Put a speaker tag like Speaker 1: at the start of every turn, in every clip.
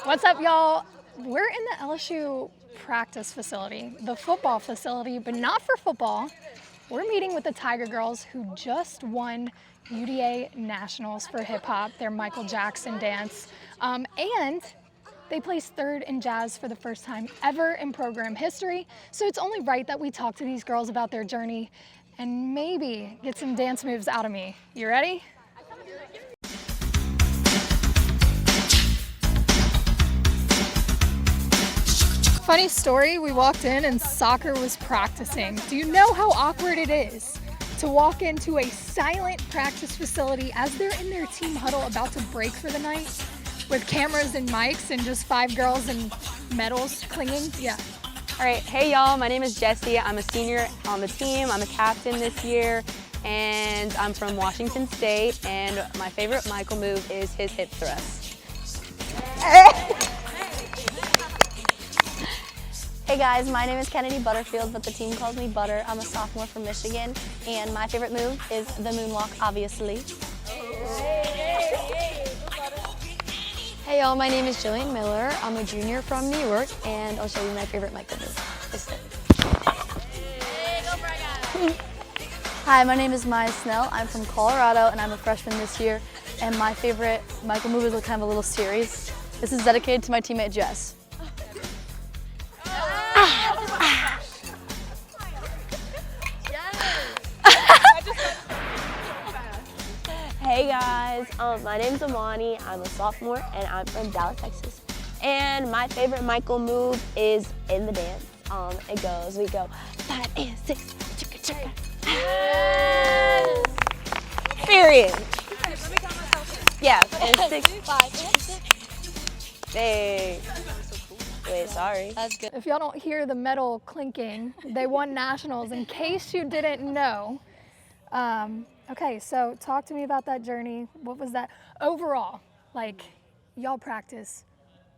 Speaker 1: What's up, y'all? We're in the LSU practice facility, the football facility, but not for football. We're meeting with the Tiger Girls who just won UDA Nationals for hip-hop, their Michael Jackson dance, and they placed third in jazz for the first time ever in program history. So it's only right that we talk to these girls about their journey and maybe get some dance moves out of me. You ready? Funny story, we walked in and soccer was practicing. Do you know how awkward it is to walk into a silent practice facility as they're in their team huddle about to break for the night with cameras and mics and just 5 girls and medals clinging? Yeah.
Speaker 2: All right, hey y'all, my name is Jessie. I'm a senior on the team. I'm a captain this year, and I'm from Washington State, and my favorite Michael move is his hip thrust.
Speaker 3: Hey guys, my name is Kennedy Butterfield, but the team calls me Butter. I'm a sophomore from Michigan, and my favorite move is the moonwalk, obviously.
Speaker 4: Hey y'all, my name is Jillian Miller. I'm a junior from New York, and I'll show you my favorite Michael move. This thing.
Speaker 3: Hi, my name is Snell. I'm from Colorado, and I'm a freshman this year, and my favorite Michael move is kind of a little series. This is dedicated to my teammate Jess.
Speaker 5: Hey guys, my name's Amani. I'm a sophomore and I'm from Dallas, Texas. And my favorite Michael move is in the dance. We go 5 and 6, chicka chicka. Yes. Period. Yeah, and 6, 5, 6. Hey. Wait, sorry.
Speaker 4: That's good.
Speaker 1: If y'all don't hear the medal clinking, they won nationals, in case you didn't know. Okay, so talk to me about that journey. What was that overall? Like, y'all practice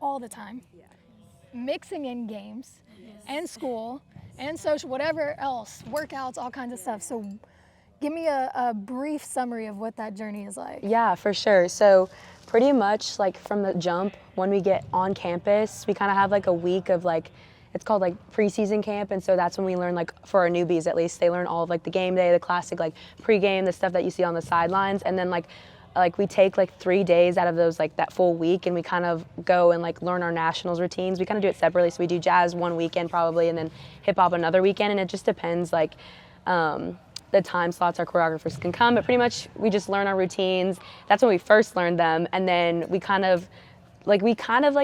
Speaker 1: all the time, mixing in games and school and social, whatever else, workouts, all kinds of stuff. So give me a brief summary of what that journey is like.
Speaker 2: Yeah, for sure. So pretty much like from the jump, when we get on campus, we kind of have like a week of like, it's called like preseason camp, and so that's when we learn, like for our newbies at least, they learn all of like the game day, the classic like pregame, the stuff that you see on the sidelines, and then like we take like 3 days out of those, like that full week, and we kind of go and like learn our nationals routines. We kind of do it separately, so we do jazz one weekend probably, and then hip hop another weekend, and it just depends like the time slots our choreographers can come, but pretty much we just learn our routines. That's when we first learned them, and then we kind of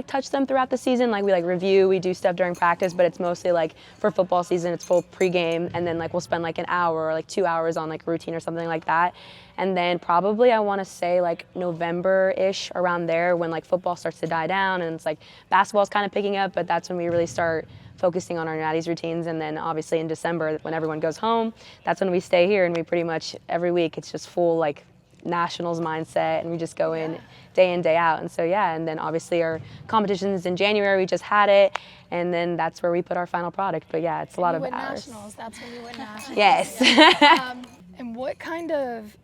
Speaker 2: touch them throughout the season. Like we like review, we do stuff during practice, but it's mostly like for football season, it's full pregame, and then like we'll spend like an hour or like 2 hours on like routine or something like that. And then probably I want to say like November-ish, around there, when like football starts to die down and it's like basketball's kind of picking up, but that's when we really start focusing on our natties routines. And then obviously in December, when everyone goes home, that's when we stay here, and we pretty much every week it's just full like nationals mindset, and we just go in day out. And so yeah, and then obviously our competitions in January, we just had it, and then that's where we put our final product. But yeah, it's a lot of hours.
Speaker 1: Nationals, that's when you win nationals.
Speaker 2: Yes.
Speaker 1: And what kind of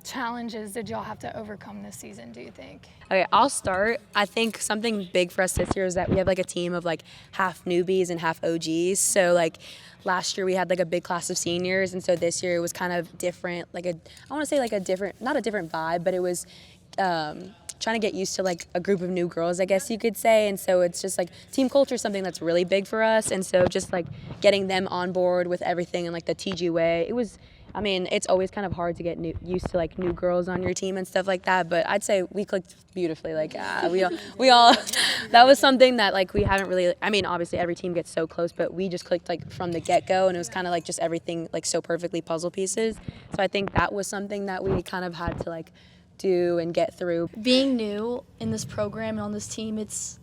Speaker 1: challenges did y'all have to overcome this season, do you think?
Speaker 2: Okay, I'll start. I think something big for us this year is that we have like a team of like half newbies and half OGs. So like last year we had like a big class of seniors, and so this year it was kind of different, like I want to say like a different, not a different vibe, but it was trying to get used to like a group of new girls, I guess you could say. And so it's just like team culture is something that's really big for us, and so just like getting them on board with everything in like the TG way, it was, I mean, it's always kind of hard to get used to like new girls on your team and stuff like that, but I'd say we clicked beautifully. Like we all that was something that like we haven't really, I mean, obviously every team gets so close, but we just clicked like from the get-go, and it was kind of like just everything like so perfectly puzzle pieces. So I think that was something that we kind of had to like do and get through.
Speaker 4: Being new in this program and on this team, it's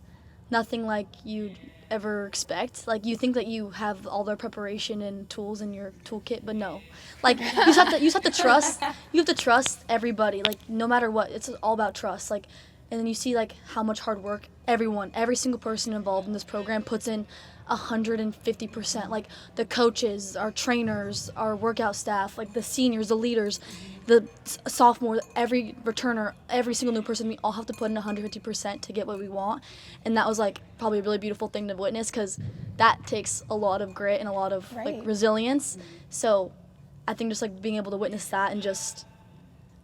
Speaker 4: nothing like you'd ever expect. Like you think that you have all their preparation and tools in your toolkit, but no. Like you just have to trust everybody. Like no matter what, it's all about trust. Like and then you see like how much hard work every single person involved in this program puts in 150%. Like the coaches, our trainers, our workout staff, like the seniors, the leaders, the sophomore, every returner, every single new person, we all have to put in 150% to get what we want. And that was like probably a really beautiful thing to witness, because that takes a lot of grit and a lot of like resilience. So I think just like being able to witness that, and just,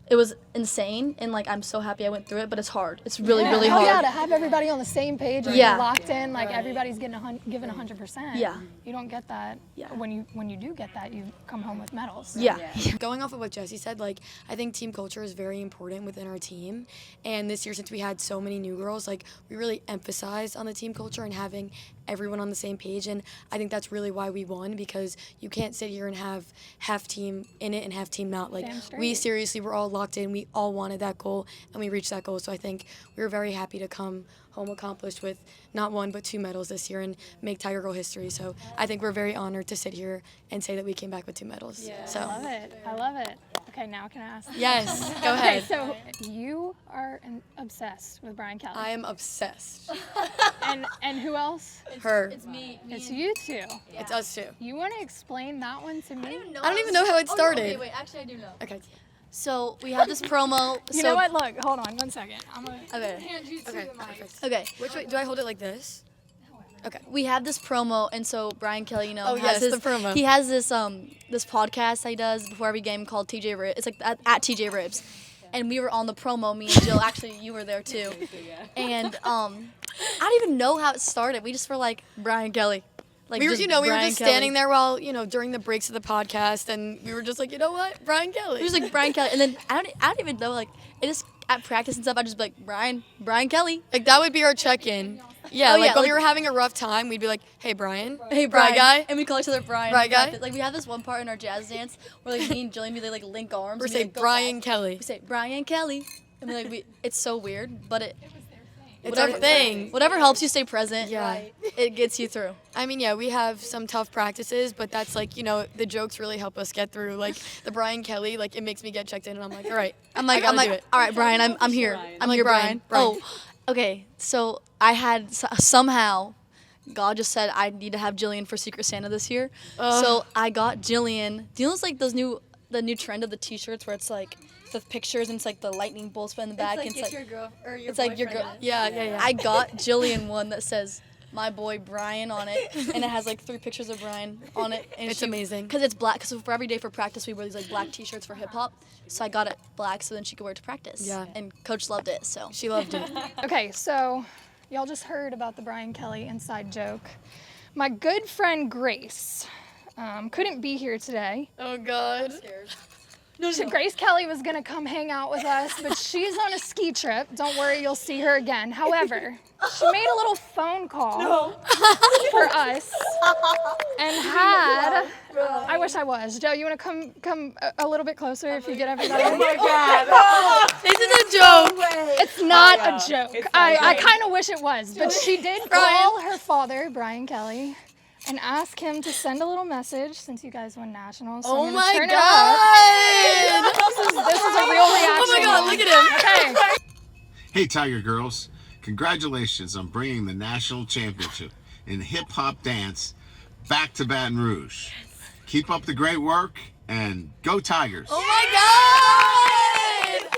Speaker 4: it was insane, and like I'm so happy I went through it, but it's hard. It's really hard.
Speaker 1: Yeah, to have everybody on the same page and be locked in, like everybody's getting given 100%.
Speaker 4: Yeah.
Speaker 1: You don't get that. When you do get that, you come home with medals.
Speaker 4: Yeah.
Speaker 6: Going off of what Jessie said, like I think team culture is very important within our team. And this year, since we had so many new girls, like we really emphasized on the team culture and having everyone on the same page. And I think that's really why we won, because you can't sit here and have half team in it and half team not. Like we seriously were all locked in. We all wanted that goal, and we reached that goal. So I think we were very happy to come home accomplished with not 1 but 2 medals this year and make Tiger Girl history. So I think we're very honored to sit here and say that we came back with 2 medals. So
Speaker 1: I love it. I love it. Okay, now can I ask?
Speaker 6: Yes, go ahead.
Speaker 1: So you are obsessed with Brian Kelly.
Speaker 6: I am obsessed.
Speaker 1: And who else?
Speaker 6: Her.
Speaker 4: It's me.
Speaker 1: It's you two.
Speaker 6: It's us too.
Speaker 1: You want to explain that one to me?
Speaker 6: I don't even know how it started.
Speaker 4: Okay, wait, actually I do know.
Speaker 6: Okay.
Speaker 4: So we have this promo.
Speaker 1: You know what? Look, hold on 1 second. I'm gonna
Speaker 4: Okay.
Speaker 1: hand you to the mic.
Speaker 6: Perfect.
Speaker 4: Okay.
Speaker 6: Which way? Do I hold it like this? Okay.
Speaker 4: We have this promo, and so Brian Kelly, you know,
Speaker 6: Oh,
Speaker 4: has
Speaker 6: yes, the promo.
Speaker 4: He has this this podcast that he does before every game called TJ Ribs. It's like at TJ Ribs, and we were on the promo. Me and Jill, actually, you were there too. And I don't even know how it started. We just were like Brian Kelly. Like
Speaker 6: We were just
Speaker 4: Brian
Speaker 6: standing
Speaker 4: Kelly.
Speaker 6: there while, during the breaks of the podcast, and we were just like, you know what, Brian Kelly.
Speaker 4: It was like Brian Kelly, and then I don't even know, like, it just at practice and stuff, I'd just be like Brian Kelly.
Speaker 6: Like that would be our check-in. Yeah,
Speaker 4: Oh,
Speaker 6: like
Speaker 4: yeah,
Speaker 6: when we
Speaker 4: like-
Speaker 6: were having a rough time, we'd be like, hey Brian.
Speaker 4: Hey
Speaker 6: Brian guy.
Speaker 4: and we call each other Brian.
Speaker 6: Brian guy.
Speaker 4: Like we have this one part in our jazz dance where like me and Jillian, they like link arms.
Speaker 6: Or
Speaker 4: and
Speaker 6: say
Speaker 4: we, like, go
Speaker 6: Brian
Speaker 4: back.
Speaker 6: Kelly.
Speaker 4: We say Brian Kelly, and it's so weird, but
Speaker 6: It's our thing.
Speaker 4: Whatever helps you stay present.
Speaker 6: Yeah.
Speaker 4: It gets you through.
Speaker 6: I mean, yeah, we have some tough practices, but that's like, the jokes really help us get through. Like the Brian Kelly, like it makes me get checked in, and I'm like, all right,
Speaker 4: I'm
Speaker 6: I
Speaker 4: like,
Speaker 6: gotta do it.
Speaker 4: all right, Brian, I'm here. I'm
Speaker 6: like,
Speaker 4: here,
Speaker 6: Brian.
Speaker 4: Brian. Oh, okay. So I had somehow, God just said I need to have Jillian for Secret Santa this year. So I got Jillian. Do you know it's like the new trend of the T-shirts where it's like the pictures and it's like the lightning bolts in the back.
Speaker 3: It's like,
Speaker 4: and
Speaker 3: your girl or your
Speaker 4: it's like your girl.
Speaker 6: Yeah.
Speaker 4: I got Jillian one that says my boy Brian on it, and it has like 3 pictures of Brian on it. And
Speaker 6: It's amazing.
Speaker 4: because it's black. Because for every day for practice, we wear these like black T-shirts for hip hop. So I got it black so then she could wear it to practice.
Speaker 6: Yeah.
Speaker 4: And Coach loved it. So
Speaker 6: She loved it.
Speaker 1: Okay, so y'all just heard about the Brian Kelly inside joke. My good friend Grace couldn't be here today.
Speaker 6: Oh God.
Speaker 1: So Grace Kelly was gonna come hang out with us, but she's on a ski trip. Don't worry, you'll see her again. However, she made a little phone call for us and had. I wish I was. Joe, you wanna come a little bit closer if you get everybody? Oh my God!
Speaker 6: This is a joke.
Speaker 1: It's not a joke. I kind of wish it was, but she did call her father, Brian Kelly, and ask him to send a little message since you guys won nationals. So
Speaker 6: Oh
Speaker 1: I'm gonna
Speaker 6: my
Speaker 1: turn
Speaker 6: God.
Speaker 1: it up. This is a real reaction.
Speaker 6: Oh my God, look at him.
Speaker 1: Okay.
Speaker 7: Hey Tiger Girls, congratulations on bringing the national championship in hip-hop dance back to Baton Rouge. Keep up the great work and go Tigers.
Speaker 6: Oh my God.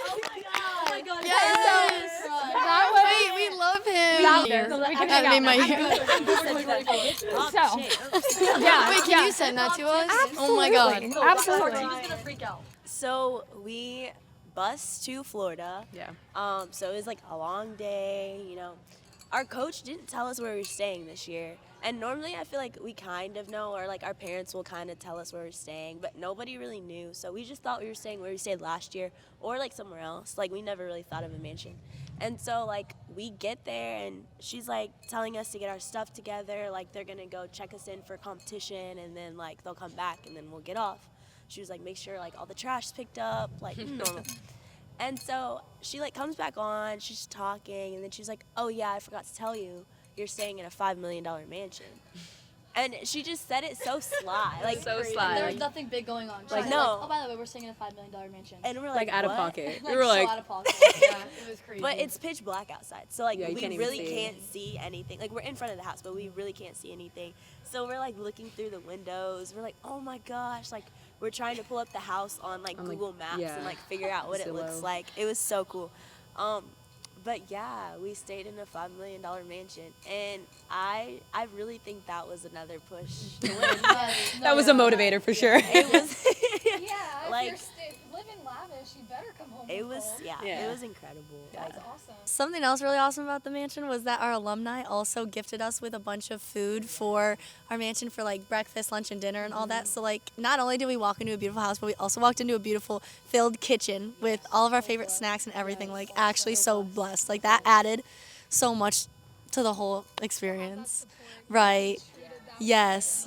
Speaker 4: oh my God.
Speaker 6: Yes.
Speaker 1: That was,
Speaker 6: Wait, we love him.
Speaker 1: we can
Speaker 6: That
Speaker 1: hang
Speaker 6: made
Speaker 1: out
Speaker 6: my
Speaker 1: So, yeah.
Speaker 6: Wait, can you send that to us? Oh my God.
Speaker 1: Absolutely.
Speaker 4: gonna freak out.
Speaker 5: So we bused to Florida.
Speaker 6: Yeah.
Speaker 5: So it was like a long day, Our coach didn't tell us where we were staying this year. And normally I feel like we kind of know, or like our parents will kind of tell us where we're staying, but nobody really knew. So we just thought we were staying where we stayed last year or like somewhere else. Like we never really thought of a mansion. And so like we get there and she's like telling us to get our stuff together. Like they're going to go check us in for competition and then like they'll come back and then we'll get off. She was like, make sure like all the trash is picked up, like normal. And so she like comes back on, she's talking, and then she's like, oh yeah, I forgot to tell you, you're staying in a $5 million mansion. And she just said it so sly. Like,
Speaker 2: So sly.
Speaker 4: There was nothing big going on. She
Speaker 5: Like,
Speaker 4: said,
Speaker 5: no.
Speaker 4: oh, by the way, we're staying in a $5 million mansion.
Speaker 5: and we're
Speaker 2: Like out of
Speaker 5: what?
Speaker 2: pocket.
Speaker 4: Like,
Speaker 2: We were like,
Speaker 4: so out of pocket. Yeah, it was crazy.
Speaker 5: But it's pitch black outside, so like
Speaker 2: Yeah, you
Speaker 5: we
Speaker 2: can't even
Speaker 5: really
Speaker 2: see.
Speaker 5: can't see anything. Like we're in front of the house, but we really can't see anything. So we're like looking through the windows. We're like, oh my gosh! Like we're trying to pull up the house on like
Speaker 2: On, like,
Speaker 5: Google Maps
Speaker 2: yeah.
Speaker 5: and like figure out what it looks
Speaker 2: Zillow.
Speaker 5: like. It was so cool. But yeah, we stayed in a $5 million mansion, and I really think that was another push to win.
Speaker 2: that was a motivator for sure.
Speaker 5: It was.
Speaker 1: Yeah,
Speaker 5: Like-
Speaker 1: if you're living lavish, you better come home.
Speaker 5: It was
Speaker 1: full.
Speaker 5: it was incredible. Like,
Speaker 1: That's awesome.
Speaker 3: Something else really awesome about the mansion was that our alumni also gifted us with a bunch of food for our mansion for like breakfast, lunch, and dinner and all that. So like not only did we walk into a beautiful house, but we also walked into a beautiful filled kitchen with all of our favorite snacks and everything. Like actually so blessed. Like that added so much to the whole experience. Right. Yes.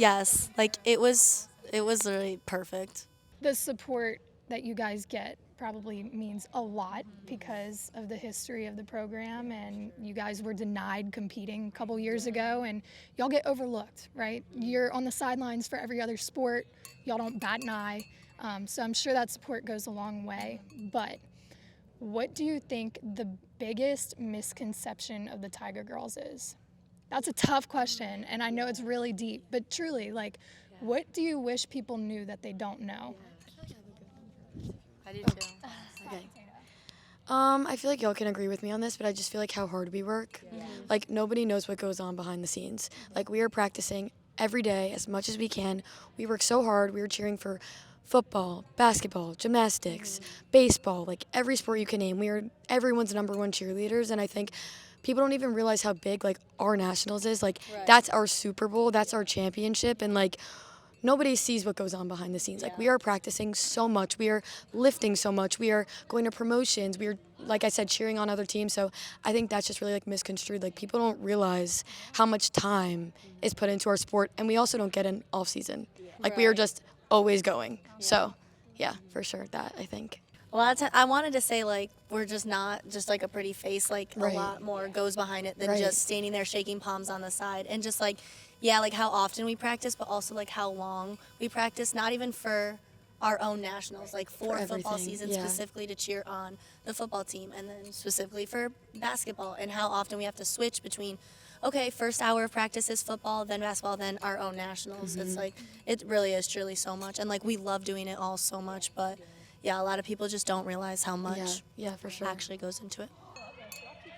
Speaker 3: Like it was literally perfect.
Speaker 1: The support that you guys get probably means a lot because of the history of the program, and you guys were denied competing a couple years ago, and y'all get overlooked, right? You're on the sidelines for every other sport. Y'all don't bat an eye. So I'm sure that support goes a long way. But what do you think the biggest misconception of the Tiger Girls is? That's a tough question, and I know it's really deep, but truly, like, what do you wish people knew that they don't know?
Speaker 3: I do too.
Speaker 6: Okay. I feel like y'all can agree with me on this, but I just feel like how hard we work. Like nobody knows what goes on behind the scenes. Like we are practicing every day as much as we can. We work so hard. We are cheering for football, basketball, gymnastics, baseball, like every sport you can name. We are everyone's #1 cheerleaders, and I think people don't even realize how big like our nationals is. Like that's our Super Bowl, that's our championship, and like nobody sees what goes on behind the scenes. Like we are practicing so much, we are lifting so much, we are going to promotions, we are, like I said, cheering on other teams. So I think that's just really like misconstrued. Like people don't realize how much time is put into our sport, and we also don't get an off season. Like we are just always going. So yeah, for sure that I think.
Speaker 3: Well, I wanted to say, like, we're just not just, like, a pretty face. Like,
Speaker 6: Right.
Speaker 3: a lot more goes behind it than
Speaker 6: Right.
Speaker 3: just standing there shaking palms on the side. And just, like, yeah, like, how often we practice, but also, like, how long we practice, not even for our own nationals, like, for football
Speaker 6: everything,
Speaker 3: season
Speaker 6: yeah.
Speaker 3: specifically to cheer on the football team, and then specifically for basketball, and how often we have to switch between, okay, first hour of practice is football, then basketball, then our own nationals. It's, like, it really is truly so much. And, like, we love doing it all so much, but yeah, a lot of people just don't realize how much
Speaker 6: Yeah, for sure.
Speaker 3: actually goes into it.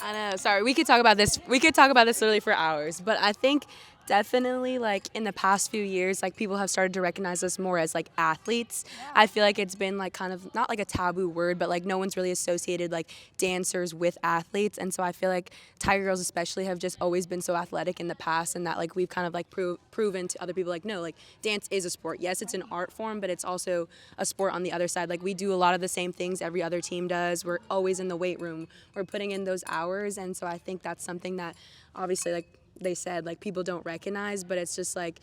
Speaker 2: I know. Sorry, we could talk about this. We could talk about this literally for hours. But I think definitely, like, in the past few years, like, people have started to recognize us more as, like, athletes. I feel like it's been, like, kind of not like a taboo word, but, like, no one's really associated, like, dancers with athletes. And so I feel like Tiger Girls especially have just always been so athletic in the past, and that, like, we've kind of, like, proven to other people, like, no, like, dance is a sport. Yes, it's an art form, but it's also a sport on the other side. Like, we do a lot of the same things every other team does. We're always in the weight room. We're putting in those hours. And so I think that's something that obviously, like they said, like, people don't recognize, but it's just like,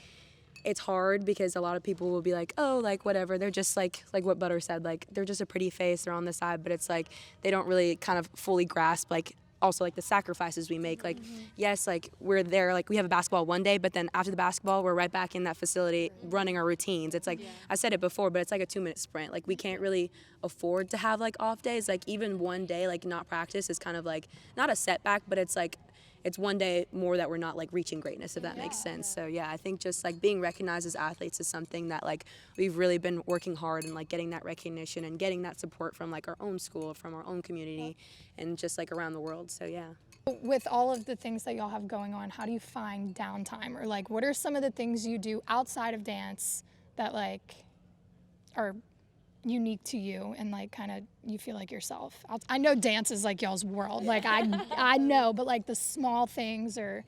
Speaker 2: it's hard because a lot of people will be like, oh, like, whatever, they're just like what Butter said, like, they're just a pretty face, they're on the side, but it's like they don't really kind of fully grasp, like, also, like, the sacrifices we make. Like, yes, like, we're there, like, we have a basketball one day, but then after the basketball, we're right back in that facility running our routines. It's like, I said it before, but it's like a 2-minute sprint. Like, we can't really afford to have, like, off days. Like, even one day, like, not practice is kind of like, not a setback, but it's like, it's one day more that we're not, like, reaching greatness, if that makes sense. So yeah, I think just, like, being recognized as athletes is something that, like, we've really been working hard and, like, getting that recognition and getting that support from, like, our own school, from our own community, and just, like, around the world. So yeah.
Speaker 1: With all of the things that y'all have going on, how do you find downtime? Or, like, what are some of the things you do outside of dance that, like, are unique to you and, like, kind of you feel like yourself? I know dance is, like, y'all's world. Like, I know, but, like, the small things, or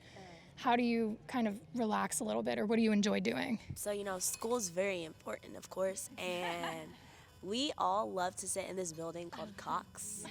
Speaker 1: how do you kind of relax a little bit, or what do you enjoy doing?
Speaker 5: So, you know, school is very important, of course, and we all love to sit in this building called Cox.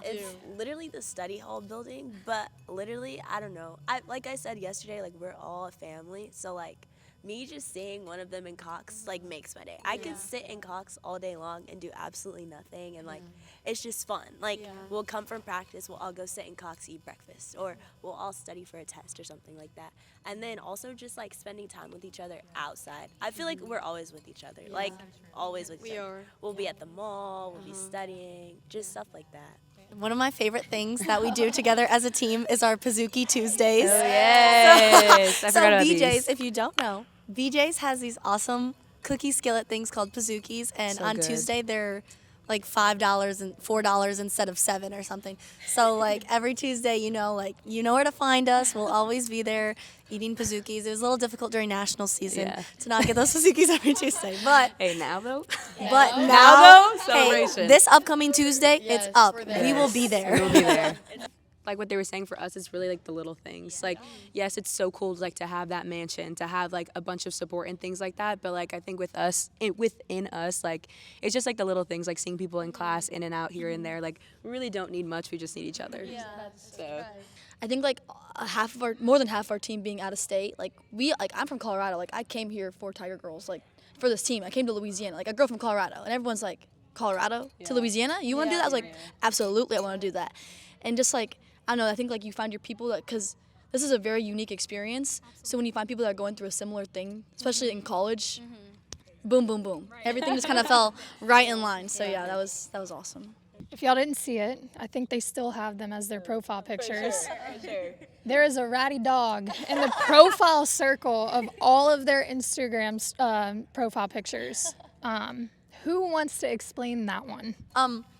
Speaker 5: It's literally the study hall building, but literally, I don't know. Like I said yesterday, like, we're all a family, so, like, me just seeing one of them in Cox like makes my day. I could sit in Cox all day long and do absolutely nothing, and like it's just fun. Like we'll come from practice, we'll all go sit in Cox, eat breakfast, or we'll all study for a test or something like that. And then also just like spending time with each other outside. I feel like we're always with each other, like always with each other. We'll be at the mall, we'll be studying, just stuff like that.
Speaker 3: One of my favorite things that we do together as a team is our Pizookie Tuesdays.
Speaker 2: Oh, yes. I
Speaker 3: So
Speaker 2: forgot about
Speaker 3: BJ's,
Speaker 2: these.
Speaker 3: if you don't know, BJ's has these awesome cookie skillet things called Pizookies, and
Speaker 2: So
Speaker 3: on
Speaker 2: good.
Speaker 3: Tuesday they're like $5 and $4 instead of $7 or something. So like every Tuesday, you know where to find us. We'll always be there eating Pizookies. It was a little difficult during national season to not get those Pizookies every Tuesday, but
Speaker 2: Hey, now though?
Speaker 3: now
Speaker 2: Now, though,
Speaker 3: hey,
Speaker 2: celebration.
Speaker 3: this upcoming Tuesday, it's up. We will be there.
Speaker 2: We will be there. Like what they were saying, for us, it's really like the little things. Like, yes, it's so cool like to have that mansion, to have like a bunch of support and things like that. But like I think with us, within us, like it's just like the little things, like seeing people in class in and out here and there. Like we really don't need much. We just need each other. Yeah, so.
Speaker 4: I think like more than half of our team being out of state. Like I'm from Colorado. Like I came here for Tiger Girls. Like for this team, I came to Louisiana. Like a girl from Colorado, and everyone's like, Colorado to Louisiana? You want to do that? I was like, absolutely, I want to do that. And just like I don't know. I think like you find your people that because this is a very unique experience. So when you find people that are going through a similar thing, especially in college, boom, boom, boom. Everything just kind of fell right in line. So yeah, that was awesome.
Speaker 1: If y'all didn't see it, I think they still have them as their profile pictures. There is a ratty dog in the profile circle of all of their Instagram profile pictures. Who wants to explain that one?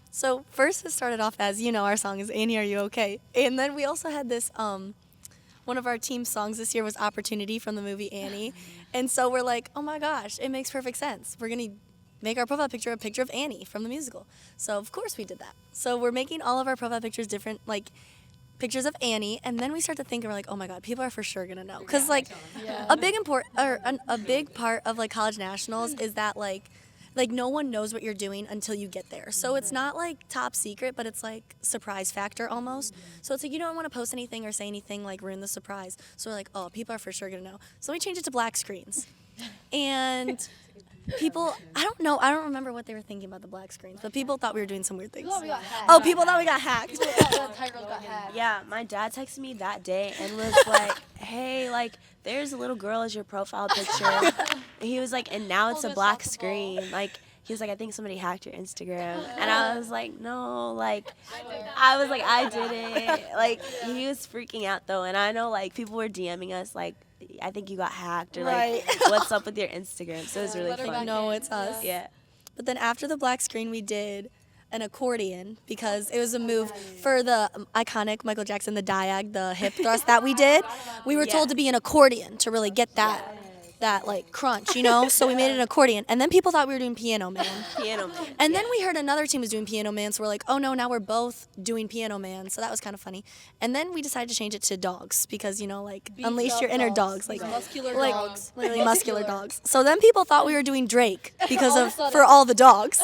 Speaker 3: So first it started off as, our song is Annie, Are You Okay? And then we also had this, one of our team songs this year was Opportunity from the movie Annie. And so we're like, oh my gosh, it makes perfect sense. We're going to make our profile picture a picture of Annie from the musical. So of course we did that. So we're making all of our profile pictures different, like pictures of Annie. And then we start to think, and we're like, oh my God, people are for sure going to know. Because like a big part of like college nationals is that like no one knows what you're doing until you get there. So it's not like top secret, but it's like surprise factor almost. So it's like you don't want to post anything or say anything like ruin the surprise. So we're like, oh, people are for sure gonna know. So we changed it to black screens. And people, I don't remember what they were thinking about the black screens, but people thought we were doing some weird things. People thought we got hacked.
Speaker 5: Yeah, my dad texted me that day and was like, hey, like, there's a little girl as your profile picture. And he was like, and now it's a black screen. Like, he was like, I think somebody hacked your Instagram. And I was like, no, like, I did it. Like, he was freaking out, though. And I know, like, people were DMing us, like, I think you got hacked, or, like, what's up with your Instagram? So it was really fun.
Speaker 3: No, it's us.
Speaker 5: Yeah.
Speaker 3: But then after the black screen, we did an accordion because it was a move for the iconic Michael Jackson, the diag, the hip thrust that we did. We were told to be an accordion to really get that like crunch, So we made it an accordion. And then people thought we were doing Piano Man.
Speaker 5: Piano Man.
Speaker 3: And then we heard another team was doing Piano Man, so we're like, oh no, now we're both doing Piano Man. So that was kind of funny. And then we decided to change it to dogs because, like, unleash your inner dogs. Like
Speaker 4: muscular
Speaker 3: like,
Speaker 4: dogs.
Speaker 3: Literally muscular dogs. So then people thought we were doing Drake because for all the dogs.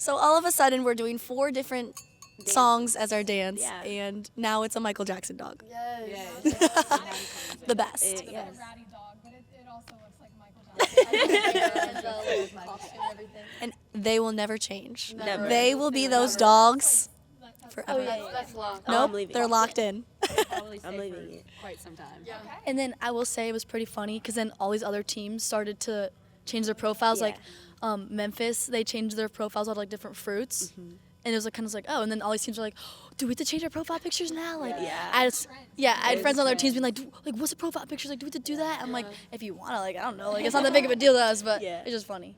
Speaker 3: So all of a sudden we're doing 4 different songs as our dance, and now it's a Michael Jackson dog.
Speaker 4: Yes.
Speaker 3: The best.
Speaker 5: Yes.
Speaker 1: Ratty dog, but it also looks like Michael Jackson.
Speaker 3: And they will never change.
Speaker 5: Never.
Speaker 3: They will be those dogs forever.
Speaker 4: That's long.
Speaker 5: Oh, I'm
Speaker 3: Nope,
Speaker 5: leaving.
Speaker 3: they're locked in.
Speaker 5: I'm leaving it.
Speaker 2: Quite some time.
Speaker 4: And then I will say it was pretty funny because then all these other teams started to change their profiles. Like Memphis, they changed their profiles out of like different fruits. And it was like kind of like, oh, and then all these teams are like, do we have to change our profile pictures now? Like, I had friends on other teams being like, what's the profile pictures? Like, do we have to do that? I'm like, if you want to, like, I don't know. Like, it's not that big of a deal to us, but it's just funny.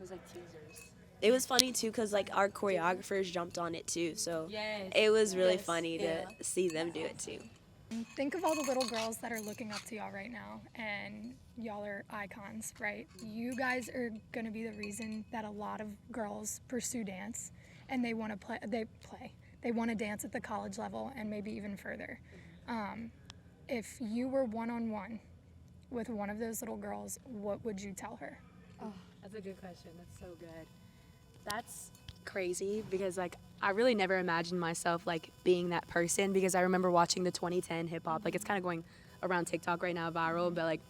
Speaker 5: It was funny too because like our choreographers jumped on it too, so it was really funny to see them do it too.
Speaker 1: Think of all the little girls that are looking up to y'all right now, and y'all are icons, right? You guys are going to be the reason that a lot of girls pursue dance, and they want to play. They want to dance at the college level and maybe even further. If you were one-on-one with one of those little girls, what would you tell her?
Speaker 2: Oh, that's a good question. That's so good. That's crazy because like I really never imagined myself like being that person, because I remember watching the 2010 hip-hop, like it's kind of going around TikTok right now viral, but like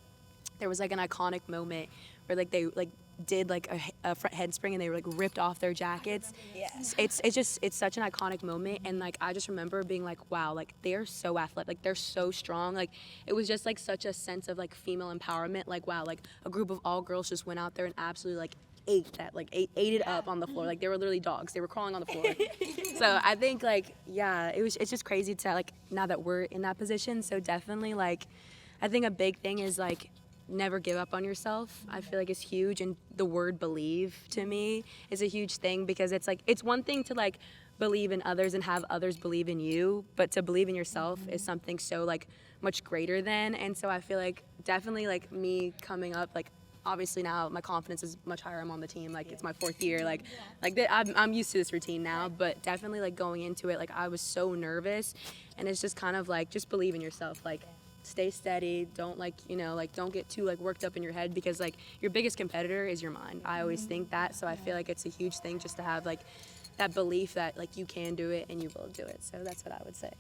Speaker 2: there was like an iconic moment where like they like did like a front headspring and they were like ripped off their jackets.
Speaker 5: Yes.
Speaker 2: It's such an iconic moment, and like I just remember being like, wow, like they're so athletic, like they're so strong. Like it was just like such a sense of like female empowerment. Like wow, like a group of all girls just went out there and absolutely like ate it up on the floor. Like they were literally dogs. They were crawling on the floor. So I think like yeah, it's just crazy to like now that we're in that position. So definitely like I think a big thing is like never give up on yourself. I feel like it's huge, and the word believe to me is a huge thing, because it's like it's one thing to like believe in others and have others believe in you, but to believe in yourself is something so like much greater than. And so I feel like definitely like me coming up, like obviously now my confidence is much higher. I'm on the team, like it's my 4th year, like I'm used to this routine now, but definitely like going into it, like I was so nervous, and it's just kind of like just believe in yourself, like stay steady, don't like, you know, like don't get too like worked up in your head, because like your biggest competitor is your mind. I always think that, so I feel like it's a huge thing just to have like that belief that like you can do it and you will do it. So that's what I would say.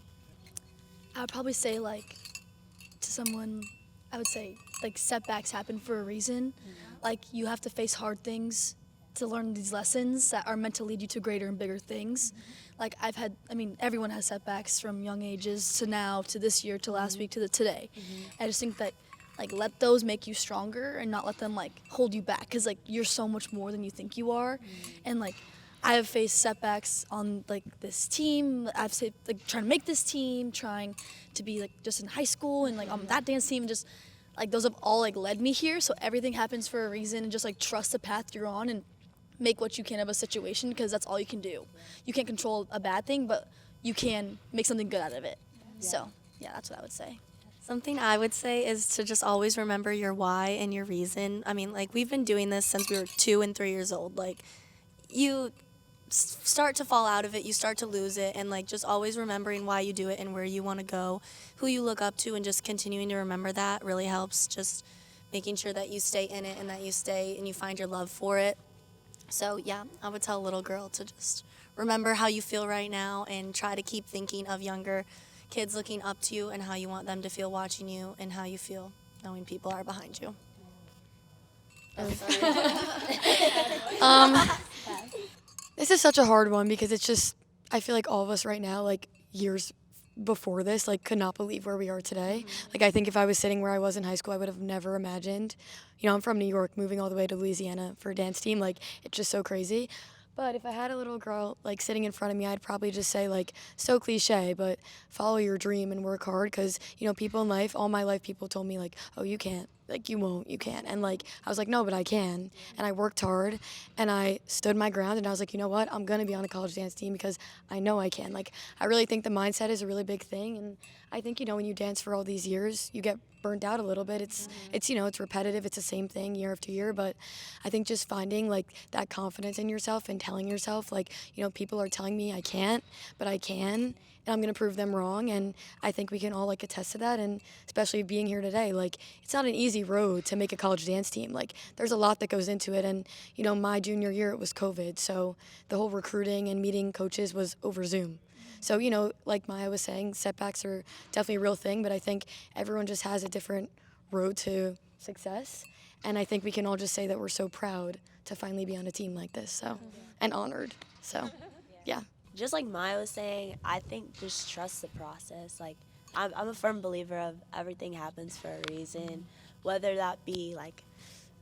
Speaker 4: I would probably say like to someone, I would say like setbacks happen for a reason. Like you have to face hard things to learn these lessons that are meant to lead you to greater and bigger things. Like everyone has setbacks from young ages to now, to this year, to last week, to today. I just think that like let those make you stronger and not let them like hold you back, because like you're so much more than you think you are. And like I have faced setbacks on like this team. I've said like trying to make this team, trying to be like just in high school and like on that dance team, and just like those have all like led me here. So everything happens for a reason, and just like trust the path you're on and make what you can of a situation, because that's all you can do. You can't control a bad thing, but you can make something good out of it. So yeah, that's what I would say.
Speaker 3: Something I would say is to just always remember your why and your reason. I mean, like we've been doing this since we were 2 and 3 years old. Like you start to fall out of it, you start to lose it, and like just always remembering why you do it and where you want to go, who you look up to, and just continuing to remember that really helps. Just making sure that you stay in it and that you stay and you find your love for it. So yeah, I would tell a little girl to just remember how you feel right now and try to keep thinking of younger kids looking up to you and how you want them to feel watching you and how you feel knowing people are behind you.
Speaker 6: This is such a hard one, because it's just, I feel like all of us right now, like years before this, like could not believe where we are today. Like I think if I was sitting where I was in high school, I would have never imagined. You know, I'm from New York, moving all the way to Louisiana for a dance team. Like it's just so crazy. But if I had a little girl like sitting in front of me, I'd probably just say, like, so cliche, but follow your dream and work hard, because you know, people in life, all my life, people told me like, oh, you can't, like you won't, you can't. And like I was like, no, but I can. And I worked hard and I stood my ground, and I was like, you know what, I'm gonna be on a college dance team because I know I can. Like I really think the mindset is a really big thing, and I think, you know, when you dance for all these years, you get burnt out a little bit. It's you know, it's repetitive, it's the same thing year after year, but I think just finding like that confidence in yourself and telling yourself, like, you know, people are telling me I can't, but I can, and I'm gonna prove them wrong. And I think we can all like attest to that, and especially being here today, like it's not an easy road to make a college dance team. Like there's a lot that goes into it, and you know, my junior year it was COVID, so the whole recruiting and meeting coaches was over Zoom. So, you know, like Maya was saying, setbacks are definitely a real thing, but I think everyone just has a different road to success. And I think we can all just say that we're so proud to finally be on a team like this, so, and honored. So, yeah.
Speaker 5: Just like Maya was saying, I think just trust the process. Like, I'm a firm believer of everything happens for a reason, whether that be like,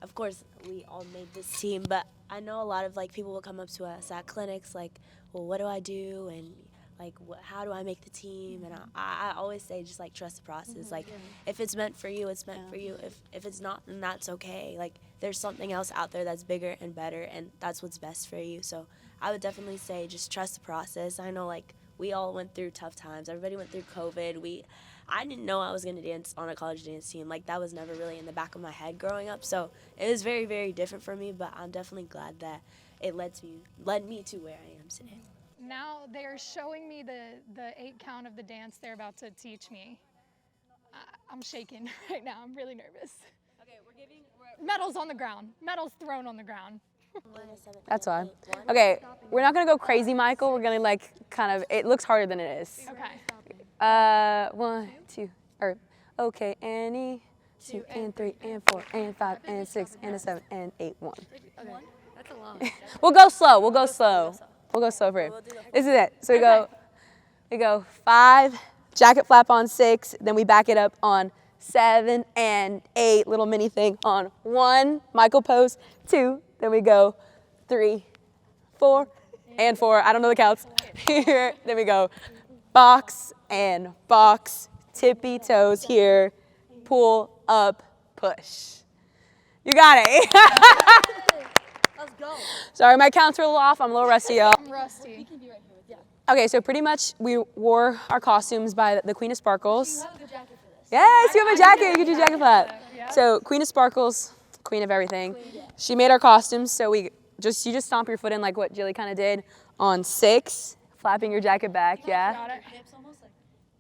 Speaker 5: of course, we all made this team, but I know a lot of like people will come up to us at clinics like, well, what do I do? And like, how do I make the team? And I always say just like trust the process. Like if it's meant for you, it's meant for you. If it's not, then that's okay. Like there's something else out there that's bigger and better, and that's what's best for you. So I would definitely say just trust the process. I know like we all went through tough times. Everybody went through COVID. I didn't know I was going to dance on a college dance team. Like that was never really in the back of my head growing up. So it was very, very different for me, but I'm definitely glad that it led me to where I am today.
Speaker 1: Now they're showing me the 8 count of the dance they're about to teach me. I'm shaking right now. I'm really nervous. Okay, medals on the ground. Medals thrown on the ground.
Speaker 2: That's fine. Okay, we're not gonna go crazy, Michael. We're gonna like kind of, it looks harder than it is.
Speaker 1: Okay.
Speaker 2: 1, 2, or okay, Annie, 2 and 3 and 4 and 5 and 6 and a 7 and 8, 1.
Speaker 3: Okay. That's a lot.
Speaker 2: We'll go slow. We'll go slow. We'll go slow for him. This is it. So we go 5, jacket flap on 6, then we back it up on 7 and 8, little mini thing on 1, Michael pose, 2, then we go 3, 4, and 4. I don't know the counts. Here, then we go box and box, tippy toes here, pull up, push. You got it.
Speaker 3: Let's go.
Speaker 2: Sorry, my counts are a little off. I'm a little rusty, y'all.
Speaker 1: I'm rusty.
Speaker 2: Okay, so pretty much we wore our costumes by the Queen of Sparkles.
Speaker 3: You have a good jacket for this.
Speaker 2: Yes, you have a jacket. You can do jacket flap.
Speaker 1: Yeah.
Speaker 2: So Queen of Sparkles, Queen of everything. She made our costumes, so you just stomp your foot in like what Jilly kind of did on 6, flapping your jacket back. Yeah.
Speaker 1: Got it.
Speaker 3: Hips almost like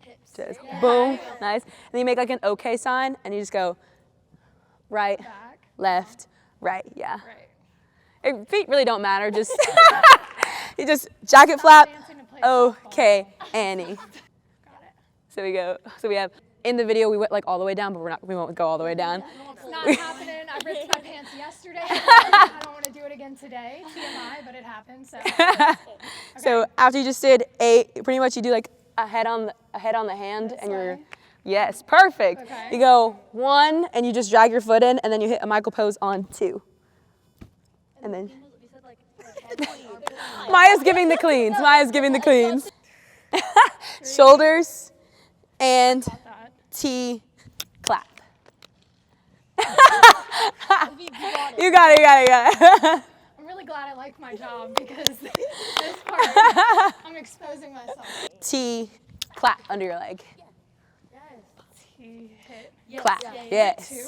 Speaker 3: hips.
Speaker 2: Just boom, nice. And then you make like an OK sign, and you just go right,
Speaker 1: Back.
Speaker 2: left, right. Yeah.
Speaker 1: Right.
Speaker 2: Feet really don't matter. Just you just jacket flap.
Speaker 1: Dancing to play
Speaker 2: Okay, Annie.
Speaker 1: Got it.
Speaker 2: So we go. So we have in the video we went like all the way down, but we won't go all the way down.
Speaker 1: It's not happening. I ripped my pants yesterday. I don't want to do it again today. TMI, but it happened. So.
Speaker 2: So after you just did 8, pretty much you do like a head on the hand, and you're
Speaker 1: way?
Speaker 2: yes, perfect.
Speaker 1: Okay.
Speaker 2: You go 1, and you just drag your foot in, and then you hit a Michael pose on 2, and then. Maya's giving the cleans. Maya's giving the cleans. Shoulders and
Speaker 1: That.
Speaker 2: T clap. You got it. You got it. You got it.
Speaker 1: I'm really glad I like my job because this part, I'm exposing myself.
Speaker 2: T clap under your leg.
Speaker 1: T hit.
Speaker 2: Clap.
Speaker 3: Yeah.
Speaker 2: Yes.
Speaker 1: 2.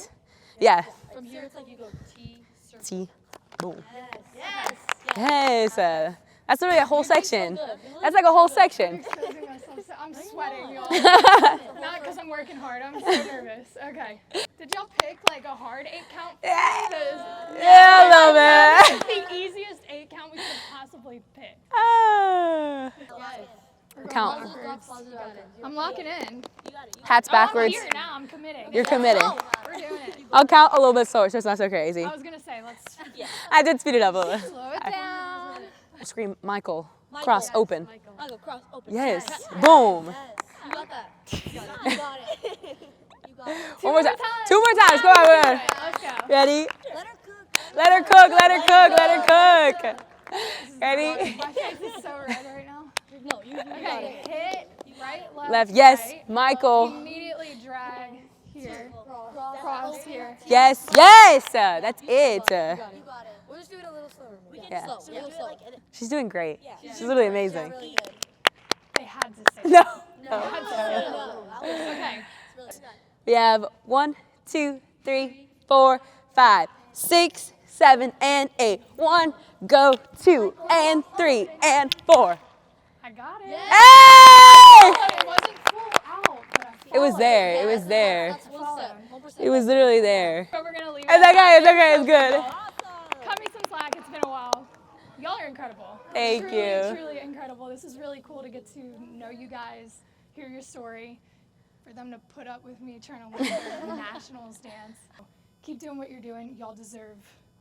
Speaker 2: Yeah.
Speaker 3: From here, it's like you go T, circle.
Speaker 2: T. Boom.
Speaker 3: Yes.
Speaker 2: Yes. That's literally a whole section. That's like a whole section.
Speaker 1: Exposing myself. So I'm sweating, y'all. Not because I'm working hard. I'm so nervous. Okay. Did y'all pick like a hard 8 count?
Speaker 2: Yeah, a little bit.
Speaker 1: It's the easiest 8 count we could have possibly picked.
Speaker 2: Ah.
Speaker 1: We're going
Speaker 2: Count.
Speaker 1: backwards. I'm locking in.
Speaker 2: Hats
Speaker 1: Oh, I'm
Speaker 2: backwards.
Speaker 1: here now. I'm committing.
Speaker 2: You're committing.
Speaker 1: We're doing it.
Speaker 2: I'll count a little bit slower so it's not so crazy.
Speaker 1: I was gonna say let's
Speaker 2: I did speed it up a little.
Speaker 1: slow it down.
Speaker 2: Scream Michael. Cross open.
Speaker 3: Michael, cross, open.
Speaker 2: Yes. Boom.
Speaker 3: Yes. You got that. You got it. You got it.
Speaker 2: One more time. 2 more times. Go on. Go on.
Speaker 1: Let's go.
Speaker 2: Ready?
Speaker 3: Let her cook.
Speaker 2: Let her cook. Let her cook. Let her cook. Ready?
Speaker 1: My face is so red right now.
Speaker 3: No, you got
Speaker 1: Okay,
Speaker 3: it.
Speaker 1: hit, right, left,
Speaker 2: Left. Yes.
Speaker 1: right.
Speaker 2: Michael.
Speaker 1: Immediately drag here, cross here.
Speaker 2: Yes. Yes. That's it.
Speaker 3: You got it. We'll just do it a little slower.
Speaker 2: Yeah.
Speaker 3: Slow. A little slower.
Speaker 2: She's doing great. She's literally amazing.
Speaker 3: Really good.
Speaker 1: They had to say
Speaker 2: No.
Speaker 1: Okay.
Speaker 2: We have 1, 2, 3, 4, 5, 6, 7, and 8. 1, go, 2, and 3, and 4.
Speaker 1: I got it.
Speaker 2: Hey!
Speaker 1: It wasn't full out, but I
Speaker 2: It was
Speaker 1: followed.
Speaker 2: there. It was there.
Speaker 3: That's 1 step. 1%.
Speaker 2: It was literally there.
Speaker 1: But we're gonna leave
Speaker 2: It's okay. It's okay. It's good.
Speaker 1: Cut me some slack. It's been a while. Y'all are incredible.
Speaker 2: Thank
Speaker 1: truly,
Speaker 2: you.
Speaker 1: Truly incredible. This is really cool to get to know you guys, hear your story, for them to put up with me trying to learn their nationals dance. Keep doing what you're doing. Y'all deserve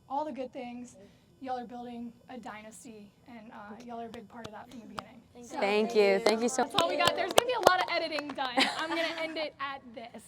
Speaker 1: all the good things. Y'all are building a dynasty, and y'all are a big part of that from the beginning. So
Speaker 2: Thank you. Thank you so much.
Speaker 1: that's all we got. There's gonna be a lot of editing done. I'm gonna end it at this.